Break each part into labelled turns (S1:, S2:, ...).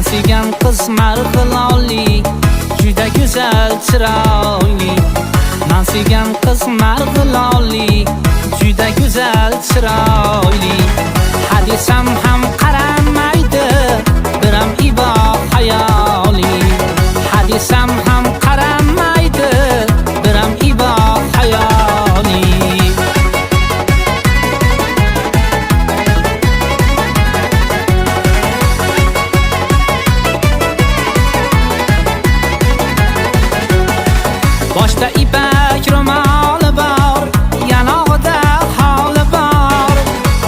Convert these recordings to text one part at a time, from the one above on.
S1: Mansigan qiz marg'ilonli, juda go'zal chiroyli. Mansigan qiz marg'ilonli, juda go'zal chiroyli. Hadisam ham qaramaydi, biram ibo hayoli. Hadisam ham qaramaydi, biram ibo hayoli. Boshda ipak ro'moli bor, yanog'ida holi bor.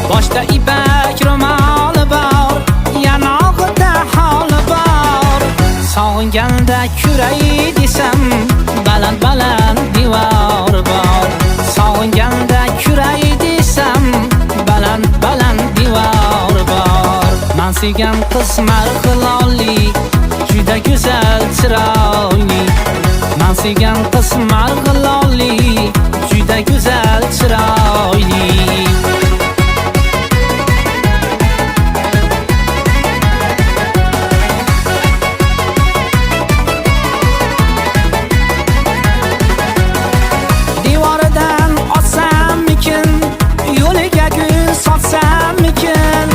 S1: Boshda ipak ro'moli bor, yanog'ida holi bor. Sog'inganda kuray desam, baland devor bor. Sog'inganda kuray desam, baland devor bor. Mansigan qiz marg'ilonli, juda go'zal chiroyli. Mansigan qiz marg'ilonli, juda go'zal chiroyli. Devoridan otsammikin, yo'liga gul sotsammikin.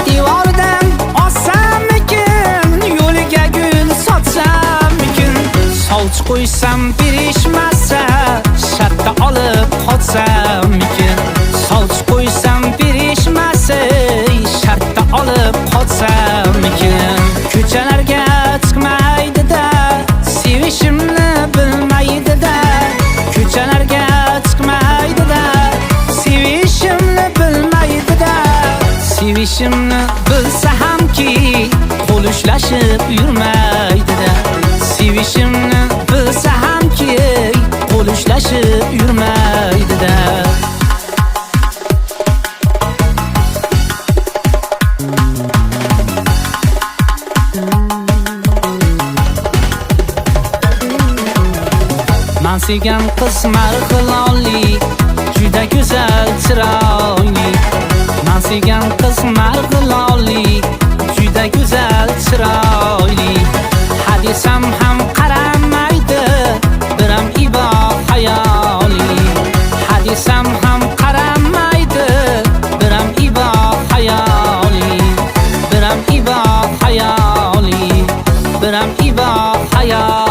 S1: Devoridan otsammikin, yo'liga gul sotsammikin. Sovch qo'ysam berishmasa, shartta olib qotsammikin. Sovch qo'ysam berishmasa, shartta olib qotsammikin. Ko'chalarga chiqmaydi-da, sevishimni bilmaydi-da. Ko'chalarga chiqmaydi-da, sevishimni bilmaydi-da. Sevishimni bilsa hamki, qo'l ushlashib yurmaydi-da. Sevishimni bilsa hamki, qo'l ushlashib yurmaydi-da. Mansigan qiz marg'ilonli, juda go'zal chiroyli. Mansigan qiz marg'ilonli, juda go'zal chiroyli. Hadisam ham qaramaydi, biram ibo hayoli. Hadisam ham qaramaydi, biram ibo hayoli. Biram ibo hayoli, biram ibo hayoli.